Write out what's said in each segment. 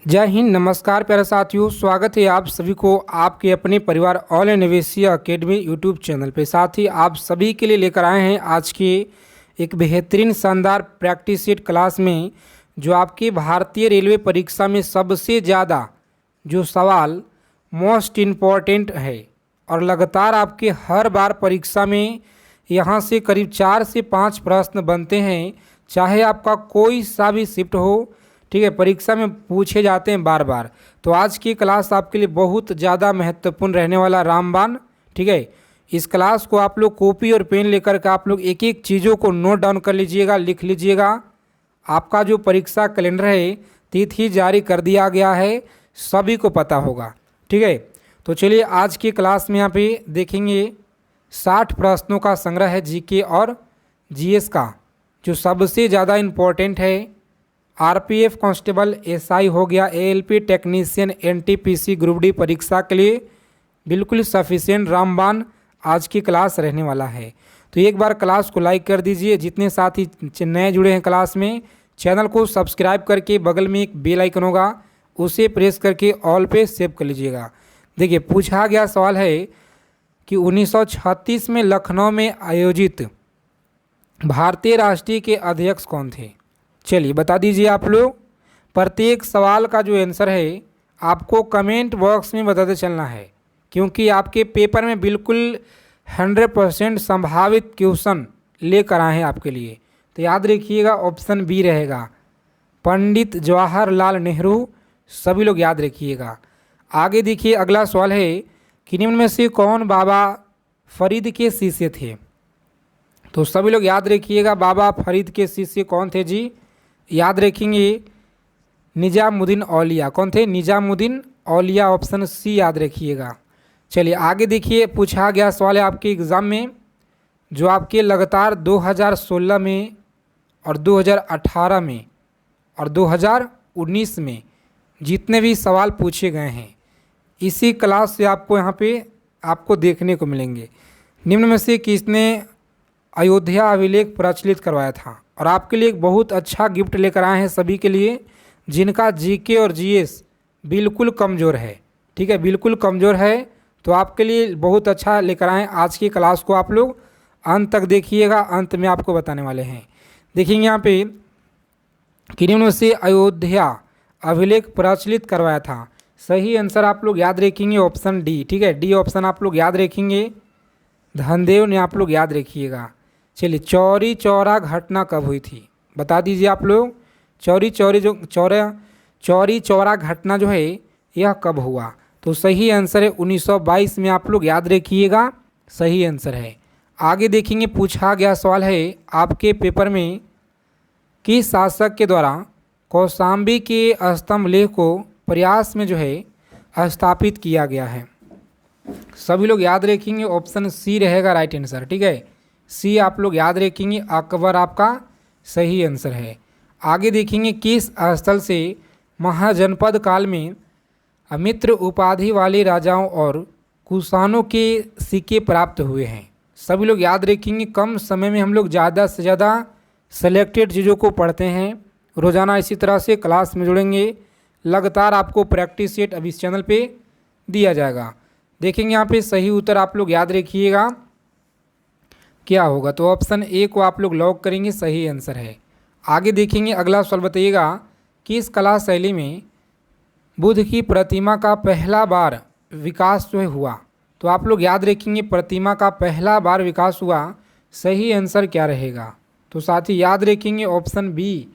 जय हिंद, नमस्कार प्यारे साथियों। स्वागत है आप सभी को आपके अपने परिवार ऑल इन निवेशी अकेडमी यूट्यूब चैनल पे। साथ ही आप सभी के लिए लेकर आए हैं आज के एक बेहतरीन शानदार प्रैक्टिस सेट क्लास में, जो आपकी भारतीय रेलवे परीक्षा में सबसे ज़्यादा जो सवाल मोस्ट इम्पॉर्टेंट है और लगातार आपके हर बार परीक्षा में यहाँ से करीब 4 से 5 प्रश्न बनते हैं। चाहे आपका कोई सा भी शिफ्ट हो, ठीक है, परीक्षा में पूछे जाते हैं बार बार। तो आज की क्लास आपके लिए बहुत ज़्यादा महत्वपूर्ण रहने वाला रामबाण, ठीक है। इस क्लास को आप लोग कॉपी और पेन लेकर के आप लोग एक एक चीज़ों को नोट डाउन कर लीजिएगा, लिख लीजिएगा। आपका जो परीक्षा कैलेंडर है तिथि जारी कर दिया गया है, सभी को पता होगा, ठीक है। तो चलिए आज की क्लास में यहाँ पे देखेंगे 60 प्रश्नों का संग्रह है जीके और जीएस का, जो सबसे ज़्यादा इम्पोर्टेंट है। आरपीएफ कांस्टेबल, एसआई हो गया, ALP technician, NTPC group D परीक्षा के लिए बिल्कुल सफिशिएंट रामबाण आज की क्लास रहने वाला है। तो एक बार क्लास को लाइक कर दीजिए। जितने साथी नए जुड़े हैं क्लास में, चैनल को सब्सक्राइब करके बगल में एक बेल आइकन होगा, उसे प्रेस करके ऑल पे सेव कर लीजिएगा। देखिए, पूछा गया सवाल है कि 1936 में लखनऊ में आयोजित भारतीय राष्ट्रीय के अध्यक्ष कौन थे। चलिए बता दीजिए आप लोग। प्रत्येक सवाल का जो आंसर है आपको कमेंट बॉक्स में बताते चलना है, क्योंकि आपके पेपर में बिल्कुल 100% संभावित क्वेश्चन लेकर आए हैं आपके लिए। तो याद रखिएगा, ऑप्शन बी रहेगा, पंडित जवाहरलाल नेहरू। सभी लोग याद रखिएगा। आगे देखिए, अगला सवाल है कि निम्न में से कौन बाबा फरीद के शिष्य थे। तो सभी लोग याद रखिएगा, बाबा फरीद के शिष्य कौन थे जी। याद रखेंगे निजामुद्दीन औलिया। कौन थे? निजामुद्दीन औलिया, ऑप्शन सी याद रखिएगा। चलिए आगे देखिए, पूछा गया सवाल है आपके एग्ज़ाम में, जो आपके लगातार 2016 में और 2018 में और 2019 में जितने भी सवाल पूछे गए हैं, इसी क्लास से आपको यहाँ पे आपको देखने को मिलेंगे। निम्न में से किसने अयोध्या अभिलेख प्रचलित करवाया था। और आपके लिए एक बहुत अच्छा गिफ्ट लेकर आए हैं सभी के लिए, जिनका जीके और जीएस बिल्कुल कमज़ोर है, ठीक है, बिल्कुल कमज़ोर है। तो आपके लिए बहुत अच्छा लेकर आए। आज की क्लास को आप लोग अंत तक देखिएगा, अंत में आपको बताने वाले हैं। देखेंगे यहाँ पे कि निम्न से अयोध्या अभिलेख प्रचलित करवाया था। सही आंसर आप लोग याद रखेंगे ऑप्शन डी, ठीक है, डी ऑप्शन आप लोग याद रखेंगे, धनदेव ने आप लोग याद रखिएगा। चलिए, चौरी चौरा घटना कब हुई थी, बता दीजिए आप लोग। चौरी चौरा घटना जो है यह कब हुआ। तो सही आंसर है 1922 में, आप लोग याद रखिएगा, सही आंसर है। आगे देखेंगे, पूछा गया सवाल है आपके पेपर में, किस शासक के द्वारा कौशाम्बी के स्तंभ लेख को प्रयास में जो है स्थापित किया गया है। सभी लोग याद रखेंगे, ऑप्शन सी रहेगा राइट आंसर, ठीक है, सी आप लोग याद रखेंगे, अकबर आपका सही आंसर है। आगे देखेंगे, किस स्थल से महाजनपद काल में मित्र उपाधि वाले राजाओं और कुषाणों के सिक्के प्राप्त हुए हैं। सभी लोग याद रखेंगे, कम समय में हम लोग ज़्यादा से ज़्यादा सेलेक्टेड चीज़ों को पढ़ते हैं रोज़ाना। इसी तरह से क्लास में जुड़ेंगे, लगातार आपको प्रैक्टिस सेट अब इस चैनल पे दिया जाएगा। देखेंगे यहाँ पे सही उत्तर आप लोग याद रखिएगा क्या होगा। तो ऑप्शन ए को आप लोग लॉक करेंगे, सही आंसर है। आगे देखेंगे, अगला सवाल बताइएगा, किस कला शैली में बुद्ध की प्रतिमा का पहला बार विकास जो है हुआ। तो आप लोग याद रखेंगे, प्रतिमा का पहला बार विकास हुआ, सही आंसर क्या रहेगा। तो साथ ही याद रखेंगे ऑप्शन बी,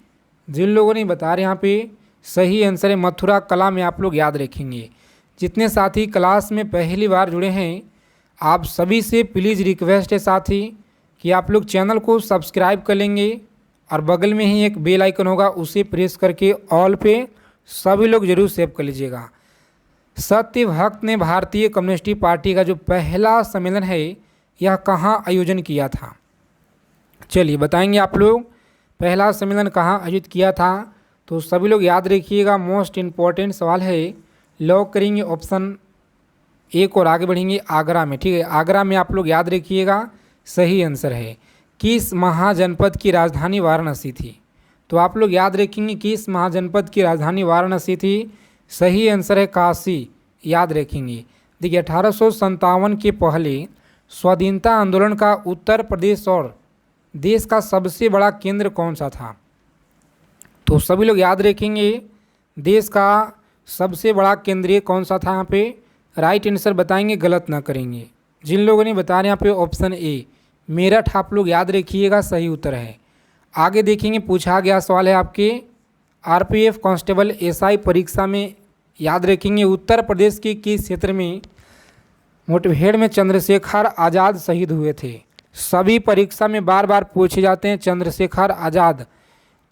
जिन लोगों ने बता रहे यहाँ पे सही आंसर है मथुरा कला में, आप लोग याद रखेंगे। जितने साथी क्लास में पहली बार जुड़े हैं, आप सभी से प्लीज़ रिक्वेस्ट है साथी कि आप लोग चैनल को सब्सक्राइब कर लेंगे और बगल में ही एक बेल आइकन होगा, उसे प्रेस करके ऑल पे सभी लोग जरूर सेव कर लीजिएगा। सत्य भक्त ने भारतीय कम्युनिस्ट पार्टी का जो पहला सम्मेलन है यह कहाँ आयोजन किया था। चलिए बताएंगे आप लोग, पहला सम्मेलन कहाँ आयोजित किया था। तो सभी लोग याद रखिएगा, मोस्ट इम्पॉर्टेंट सवाल है, लॉक करेंगे ऑप्शन ए को और आगे बढ़ेंगे आगरा में, ठीक है, आगरा में आप लोग याद रखिएगा, सही आंसर है। किस महाजनपद की राजधानी वाराणसी थी। तो आप लोग याद रखेंगे कि इस महाजनपद की राजधानी वाराणसी थी। सही आंसर है काशी, याद रखेंगे। देखिए 1857 के पहले स्वाधीनता आंदोलन का उत्तर प्रदेश और देश का सबसे बड़ा केंद्र कौन सा था? तो सभी लोग याद रखेंगे देश का सबसे बड़ा केंद्र कौन सा था यहाँ पे। राइट आंसर बताएंगे, गलत ना करेंगे। जिन लोगों ने बताया यहाँ पे ऑप्शन ए मेरठ, आप लोग याद रखिएगा सही उत्तर है। आगे देखेंगे, पूछा गया सवाल है आपके आरपीएफ कांस्टेबल एसआई परीक्षा में, याद रखेंगे उत्तर प्रदेश के किस क्षेत्र में मुठभेड़ में चंद्रशेखर आज़ाद शहीद हुए थे? सभी परीक्षा में बार बार पूछे जाते हैं चंद्रशेखर आज़ाद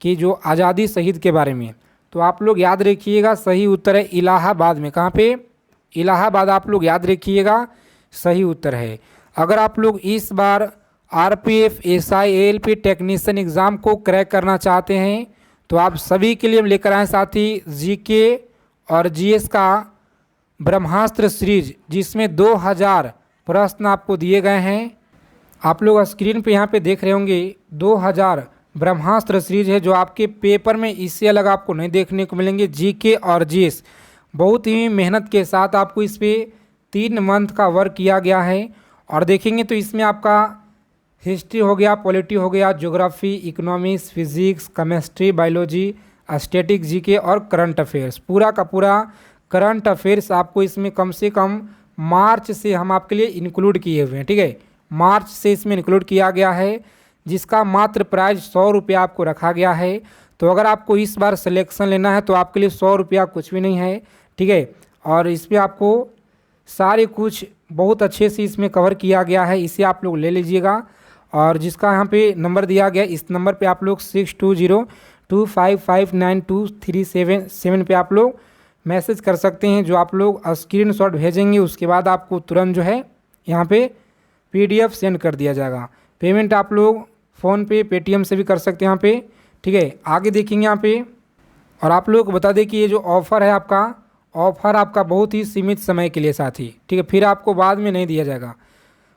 की जो आज़ादी शहीद के बारे में। तो आप लोग याद रखिएगा सही उत्तर है इलाहाबाद में। कहाँ पे? इलाहाबाद, आप लोग याद रखिएगा सही उत्तर है। अगर आप लोग इस बार RPF SI ALP technician exam को क्रैक करना चाहते हैं तो आप सभी के लिए हम लेकर आए साथी जीके और जीएस का ब्रह्मास्त्र सीरीज, जिसमें 2000 प्रश्न आपको दिए गए हैं। आप लोग स्क्रीन पे यहाँ पे देख रहे होंगे 2000 ब्रह्मास्त्र सीरीज है जो आपके पेपर में इससे अलग आपको नहीं देखने को मिलेंगे। जीके और जीएस बहुत ही मेहनत के साथ आपको इस पर 3 मंथ का वर्क किया गया है। और देखेंगे तो इसमें आपका हिस्ट्री हो गया, पॉलिटी हो गया, geography, economics, physics, chemistry, biology, static, GK और करंट अफेयर्स, पूरा का पूरा करंट अफेयर्स आपको इसमें कम से कम मार्च से हम आपके लिए इंक्लूड किए हुए हैं। ठीक है, मार्च से इसमें इंक्लूड किया गया है, जिसका मात्र प्राइस 100 रुपया आपको रखा गया है। तो अगर आपको इस बार सिलेक्शन लेना है तो आपके लिए 100 रुपया कुछ भी नहीं है। ठीक है, और इसमें आपको सारे कुछ बहुत अच्छे से इसमें कवर किया गया है, इसे आप लोग ले लीजिएगा। और जिसका यहाँ पे नंबर दिया गया, इस नंबर पे आप लोग 6202559237 पे आप लोग मैसेज कर सकते हैं। जो आप लोग स्क्रीनशॉट भेजेंगे उसके बाद आपको तुरंत जो है यहाँ पे पीडीएफ सेंड कर दिया जाएगा। पेमेंट आप लोग फ़ोन पे, पेटीएम से भी कर सकते हैं यहाँ पे। ठीक है, आगे देखेंगे यहाँ पे। और आप लोग को बता दें कि ये जो ऑफ़र है आपका, ऑफ़र आपका बहुत ही सीमित समय के लिए साथी। ठीक है, फिर आपको बाद में नहीं दिया जाएगा।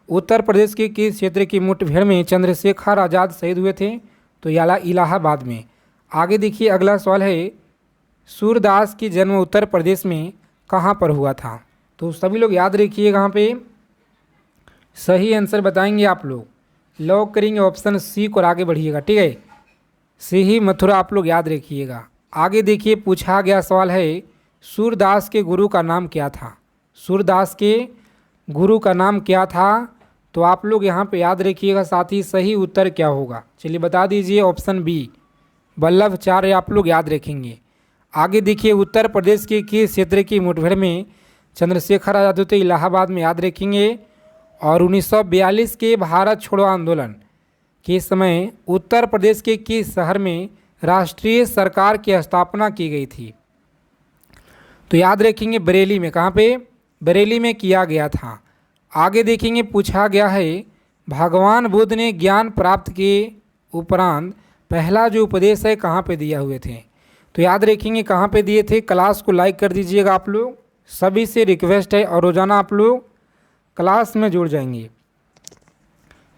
उत्तर प्रदेश के किस क्षेत्र की मुठभेड़ में चंद्रशेखर आज़ाद शहीद हुए थे? तो इलाहाबाद में। आगे देखिए अगला सवाल है सूरदास की जन्म उत्तर प्रदेश में कहाँ पर हुआ था? तो सभी लोग याद रखिएगा, यहाँ पे सही आंसर बताएंगे आप लोग। लॉक करेंगे ऑप्शन सी को और आगे बढ़िएगा। ठीक है, सी ही मथुरा आप लोग याद रखिएगा। आगे देखिए पूछा गया सवाल है सूरदास के गुरु का नाम क्या था? सूरदास के गुरु का नाम क्या था? तो आप लोग यहाँ पे याद रखिएगा साथ ही सही उत्तर क्या होगा, चलिए बता दीजिए। ऑप्शन बी वल्लभाचार्य आप लोग याद रखेंगे। आगे देखिए उत्तर प्रदेश के किस क्षेत्र की मुठभेड़ में चंद्रशेखर आज़ाद हुए थे? इलाहाबाद में, याद रखेंगे। और 1942 के भारत छोड़ो आंदोलन के समय उत्तर प्रदेश के किस शहर में राष्ट्रीय सरकार की स्थापना की गई थी? तो याद रखेंगे बरेली में। कहाँ पे? बरेली में किया गया था। आगे देखेंगे पूछा गया है भगवान बुद्ध ने ज्ञान प्राप्त के उपरांत पहला जो उपदेश है कहाँ पे दिया हुए थे? तो याद रखेंगे कहाँ पे दिए थे। क्लास को लाइक कर दीजिएगा आप लोग, सभी से रिक्वेस्ट है, और रोज़ाना आप लोग क्लास में जुड़ जाएंगे।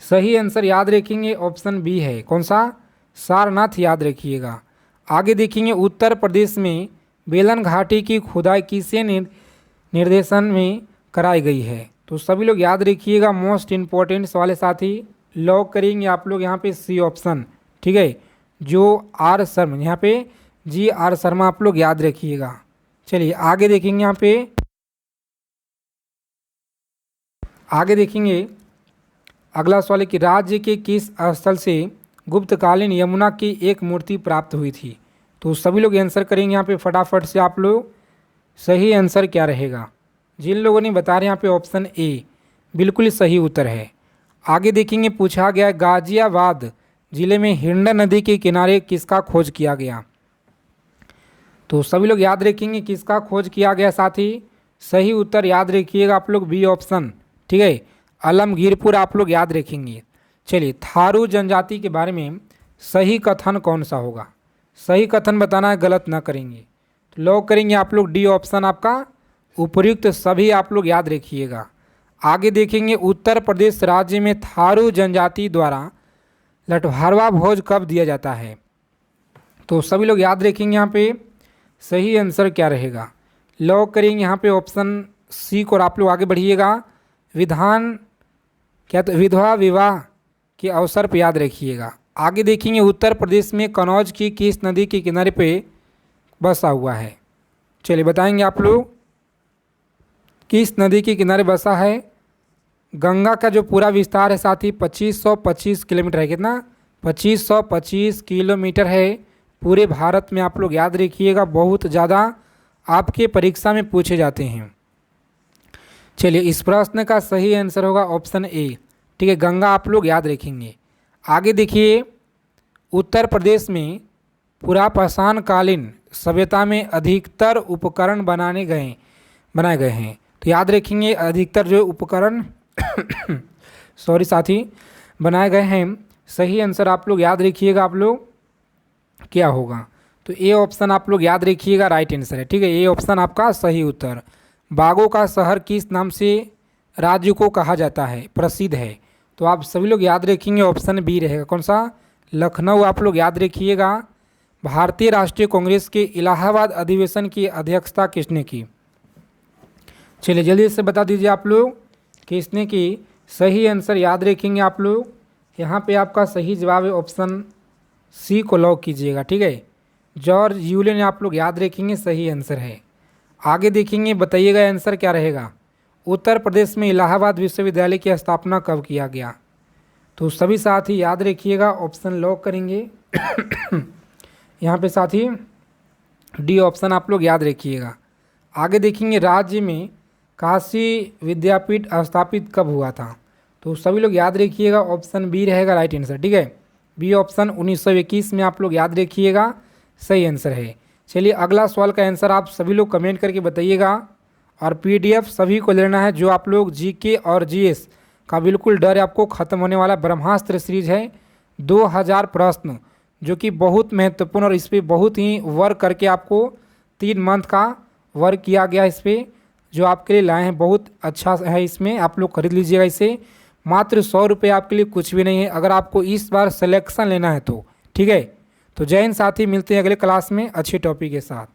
सही आंसर याद रखेंगे ऑप्शन बी है। कौन सा? सारनाथ, याद रखिएगा। आगे देखेंगे उत्तर प्रदेश में बेलन घाटी की खुदाई किसे निर्देशन में कराई गई है? तो सभी लोग याद रखिएगा, मोस्ट इम्पॉर्टेंट सवाल है साथी। लॉक करेंगे आप लोग यहाँ पे सी ऑप्शन। ठीक है, जो आर शर्मा, यहाँ पे जी आर शर्मा आप लोग याद रखिएगा। चलिए आगे देखेंगे यहाँ पे। आगे देखेंगे अगला सवाल है कि राज्य के किस स्थल से गुप्तकालीन यमुना की एक मूर्ति प्राप्त हुई थी? तो सभी लोग आंसर करेंगे यहाँ पे फटाफट से आप लोग। सही आंसर क्या रहेगा? जिन लोगों ने बता रहे हैं यहाँ पे ऑप्शन ए बिल्कुल सही उत्तर है। आगे देखेंगे पूछा गया गाजियाबाद जिले में हिंडन नदी के किनारे किसका खोज किया गया? तो सभी लोग याद रखेंगे किसका खोज किया गया साथी। सही उत्तर याद रखिएगा आप लोग, बी ऑप्शन। ठीक है, आलमगीरपुर आप लोग याद रखेंगे। चलिए थारू जनजाति के बारे में सही कथन कौन सा होगा? सही कथन बताना है, गलत ना करेंगे। तो लॉक करेंगे आप लोग डी ऑप्शन आपका उपयुक्त सभी आप लोग याद रखिएगा। आगे देखेंगे उत्तर प्रदेश राज्य में थारू जनजाति द्वारा लठभारवा भोज कब दिया जाता है? तो सभी लोग याद रखेंगे यहाँ पे सही आंसर क्या रहेगा। लॉक करेंगे यहाँ पे ऑप्शन सी को और आप लोग आगे बढ़िएगा। विधान क्या तो विधवा विवाह के अवसर पर याद रखिएगा। आगे देखेंगे उत्तर प्रदेश में कन्नौज की किस नदी के किनारे पे बसा हुआ है। चलिए बताएंगे आप लोग किस नदी के किनारे बसा है। गंगा का जो पूरा विस्तार है साथी 2525 किलोमीटर है। कितना? 2525 किलोमीटर है पूरे भारत में। आप लोग याद रखिएगा, बहुत ज़्यादा आपके परीक्षा में पूछे जाते हैं। चलिए इस प्रश्न का सही आंसर होगा ऑप्शन ए। ठीक है, गंगा आप लोग याद रखेंगे। आगे देखिए, उत्तर प्रदेश में पुरापाषाण कालीन सभ्यता में अधिकतर उपकरण बनाए गए हैं। तो याद रखेंगे अधिकतर जो उपकरण सॉरी साथी बनाए गए हैं। सही आंसर आप लोग याद रखिएगा, आप लोग क्या होगा। तो ए ऑप्शन आप लोग याद रखिएगा राइट आंसर है। ठीक है, ये ऑप्शन आपका सही उत्तर। बागों का शहर किस नाम से राज्य को कहा जाता है, प्रसिद्ध है। तो आप सभी लोग याद रखेंगे ऑप्शन बी रहेगा। कौन सा? लखनऊ आप लोग याद रखिएगा। भारतीय राष्ट्रीय कांग्रेस के इलाहाबाद अधिवेशन की अध्यक्षता किसने की? चलिए जल्दी से बता दीजिए आप लोग किसने की। सही आंसर याद रखेंगे आप लोग। यहाँ पे आपका सही जवाब है ऑप्शन सी को लॉक कीजिएगा। ठीक है, जॉर्ज यूलेन आप लोग याद रखेंगे, सही आंसर है। आगे देखेंगे, बताइएगा आंसर क्या रहेगा। उत्तर प्रदेश में इलाहाबाद विश्वविद्यालय की स्थापना कब किया गया? तो सभी साथी याद रखिएगा, ऑप्शन लॉक करेंगे यहाँ पे साथी डी ऑप्शन आप लोग याद रखिएगा। आगे देखेंगे, राज्य में काशी विद्यापीठ स्थापित कब हुआ था? तो सभी लोग याद रखिएगा, ऑप्शन बी रहेगा राइट आंसर। ठीक है, बी ऑप्शन 1921 में आप लोग याद रखिएगा, सही आंसर है। चलिए अगला सवाल का आंसर आप सभी लोग कमेंट करके बताइएगा। और पीडीएफ सभी को लेना है। जो आप लोग जीके और जीएस का बिल्कुल डर है आपको ख़त्म होने वाला ब्रह्मास्त्र सीरीज है 2000 प्रश्न, जो कि बहुत महत्वपूर्ण और इस पर बहुत ही वर्क करके आपको 3 मंथ का वर्क किया गया इस पर, जो आपके लिए लाए हैं। बहुत अच्छा है, इसमें आप लोग खरीद लीजिएगा इसे। मात्र 100 रुपये आपके लिए कुछ भी नहीं है अगर आपको इस बार सिलेक्शन लेना है तो। ठीक है, तो जय हिंद साथी, मिलते हैं अगले क्लास में अच्छे टॉपिक के साथ।